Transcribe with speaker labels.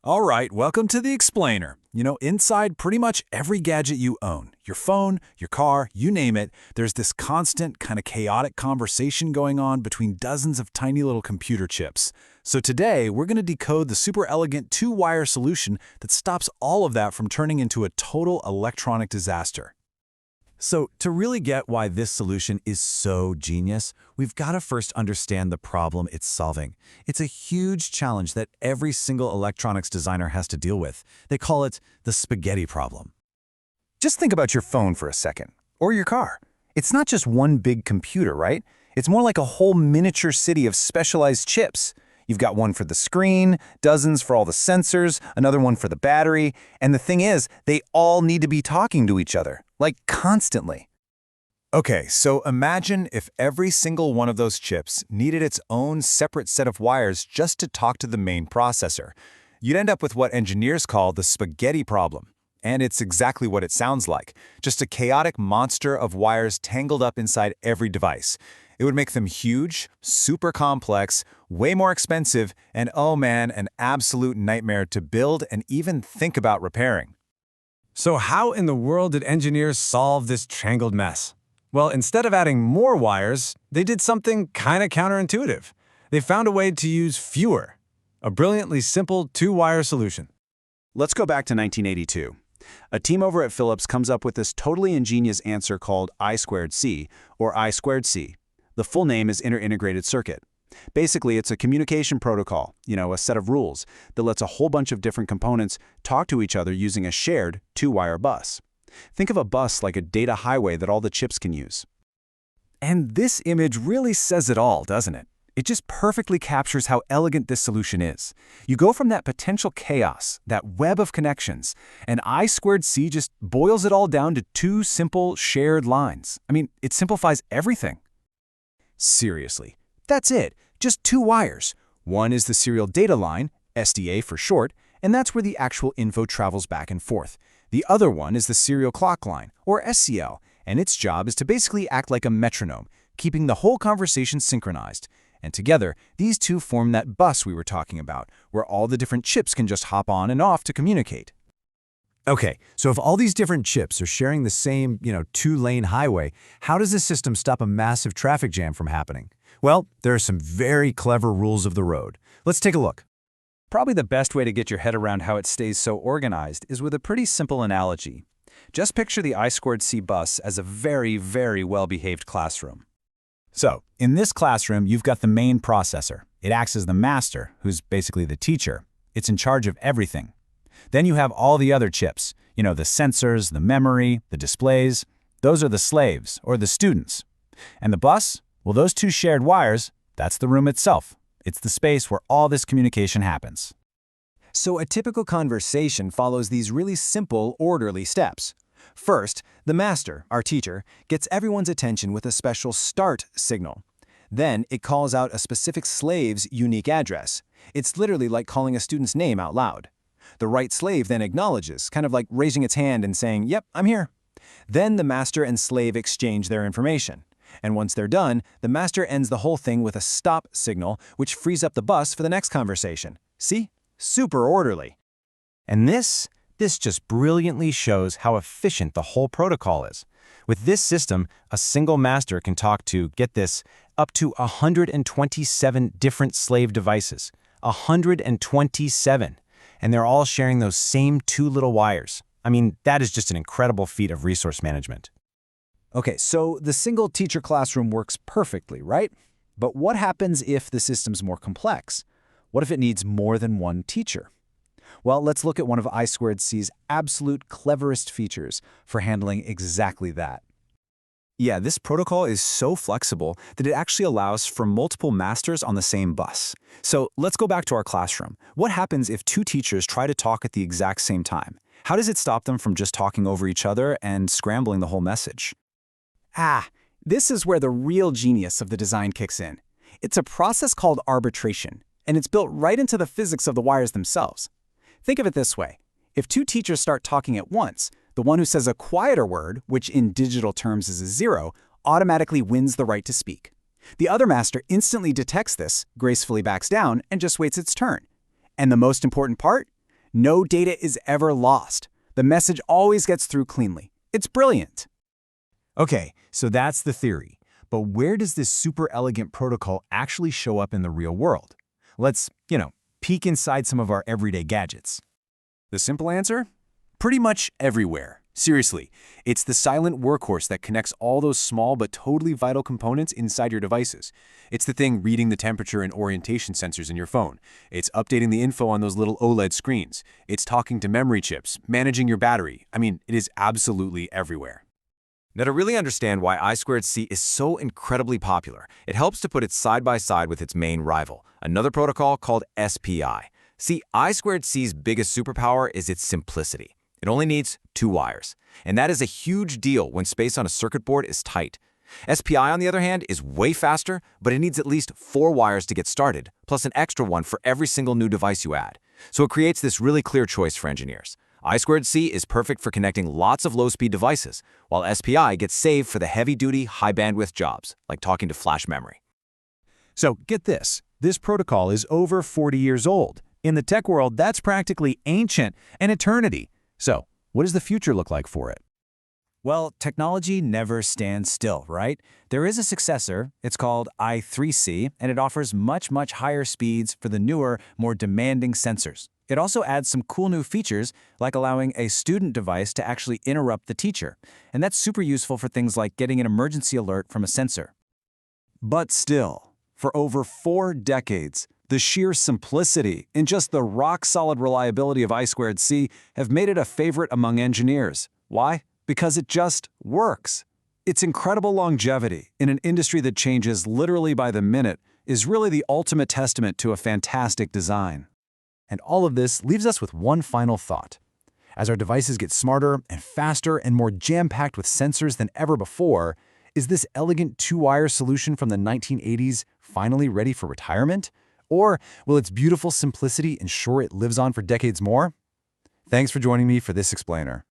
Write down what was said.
Speaker 1: All right, welcome to the Explainer. Inside pretty much every gadget you own, your phone, your car, you name it, there's this constant, kind of chaotic conversation going on between dozens of tiny little computer chips. So today, we're going to decode the super elegant two-wire solution that stops all of that from turning into a total electronic disaster. So to really get why this solution is so genius, we've got to first understand the problem it's solving. It's a huge challenge that every single electronics designer has to deal with. They call it the spaghetti problem. Just think about your phone for a second, or your car. It's not just one big computer, right? It's more like a whole miniature city of specialized chips. You've got one for the screen, dozens for all the sensors, another one for the battery, and the thing is, they all need to be talking to each other, like constantly. Okay, so imagine if every single one of those chips needed its own separate set of wires just to talk to the main processor. You'd end up with what engineers call the spaghetti problem. And it's exactly what it sounds like, just a chaotic monster of wires tangled up inside every device. It would make them huge, super complex, way more expensive, and oh man, an absolute nightmare to build and even think about repairing.
Speaker 2: So how in the world did engineers solve this tangled mess? Well, instead of adding more wires, they did something kind of counterintuitive. They found a way to use fewer, a brilliantly simple two-wire solution.
Speaker 3: Let's go back to 1982. A team over at Philips comes up with this totally ingenious answer called I²C, or I²C. The full name is Inter-Integrated Circuit. Basically, it's a communication protocol, a set of rules that lets a whole bunch of different components talk to each other using a shared two-wire bus. Think of a bus like a data highway that all the chips can use.
Speaker 1: And this image really says it all, doesn't it? It just perfectly captures how elegant this solution is. You go from that potential chaos, that web of connections, and I²C just boils it all down to two simple shared lines. It simplifies everything. Seriously, that's it, just two wires. One is the serial data line, SDA for short, and that's where the actual info travels back and forth. The other one is the serial clock line, or SCL, and its job is to basically act like a metronome, keeping the whole conversation synchronized. And together, these two form that bus we were talking about, where all the different chips can just hop on and off to communicate.
Speaker 2: Okay, so if all these different chips are sharing the same, two-lane highway, how does the system stop a massive traffic jam from happening? Well, there are some very clever rules of the road. Let's take a look.
Speaker 3: Probably the best way to get your head around how it stays so organized is with a pretty simple analogy. Just picture the I²C bus as a very, very well-behaved classroom.
Speaker 1: So, in this classroom, you've got the main processor. It acts as the master, who's basically the teacher. It's in charge of everything. Then you have all the other chips, the sensors, the memory, the displays. Those are the slaves, or the students. And the bus? Well, those two shared wires, that's the room itself. It's the space where all this communication happens.
Speaker 4: So a typical conversation follows these really simple, orderly steps. First, the master, our teacher, gets everyone's attention with a special start signal. Then it calls out a specific slave's unique address. It's literally like calling a student's name out loud. The right slave then acknowledges, kind of like raising its hand and saying, "Yep, I'm here." Then the master and slave exchange their information. And once they're done, the master ends the whole thing with a stop signal, which frees up the bus for the next conversation. See? Super orderly.
Speaker 3: And this just brilliantly shows how efficient the whole protocol is. With this system, a single master can talk to, get this, up to 127 different slave devices. 127. And they're all sharing those same two little wires. That is just an incredible feat of resource management.
Speaker 4: Okay, so the single teacher classroom works perfectly, right? But what happens if the system's more complex? What if it needs more than one teacher? Well, let's look at one of I²C's absolute cleverest features for handling exactly that.
Speaker 1: Yeah, this protocol is so flexible that it actually allows for multiple masters on the same bus. So let's go back to our classroom. What happens if two teachers try to talk at the exact same time? How does it stop them from just talking over each other and scrambling the whole message?
Speaker 5: This is where the real genius of the design kicks in. It's a process called arbitration, and it's built right into the physics of the wires themselves. Think of it this way. If two teachers start talking at once, the one who says a quieter word, which in digital terms is a 0, automatically wins the right to speak. The other master instantly detects this, gracefully backs down, and just waits its turn. And the most important part? No data is ever lost. The message always gets through cleanly. It's brilliant.
Speaker 4: Okay, so that's the theory. But where does this super elegant protocol actually show up in the real world? Let's, peek inside some of our everyday gadgets.
Speaker 1: The simple answer? Pretty much everywhere. Seriously, it's the silent workhorse that connects all those small but totally vital components inside your devices. It's the thing reading the temperature and orientation sensors in your phone. It's updating the info on those little OLED screens. It's talking to memory chips, managing your battery. I mean, it is absolutely everywhere.
Speaker 2: Now, to really understand why I²C is so incredibly popular, it helps to put it side by side with its main rival, another protocol called SPI. See, I²C's biggest superpower is its simplicity. It only needs 2 wires, and that is a huge deal when space on a circuit board is tight. SPI, on the other hand, is way faster, but it needs at least 4 wires to get started, plus an extra one for every single new device you add. So it creates this really clear choice for engineers. I²C is perfect for connecting lots of low-speed devices, while SPI gets saved for the heavy-duty, high-bandwidth jobs, like talking to flash memory.
Speaker 1: So get this protocol is over 40 years old. In the tech world, that's practically ancient, an eternity. So what does the future look like for it?
Speaker 4: Well, technology never stands still, right? There is a successor. It's called I²C, and it offers much higher speeds for the newer, more demanding sensors. It also adds some cool new features, like allowing a student device to actually interrupt the teacher. And that's super useful for things like getting an emergency alert from a sensor. But still, for over 4 decades, the sheer simplicity and just the rock-solid reliability of I²C have made it a favorite among engineers. Why? Because it just works. Its incredible longevity in an industry that changes literally by the minute is really the ultimate testament to a fantastic design. And all of this leaves us with one final thought. As our devices get smarter and faster and more jam-packed with sensors than ever before, is this elegant 2-wire solution from the 1980s finally ready for retirement? Or will its beautiful simplicity ensure it lives on for decades more? Thanks for joining me for this explainer.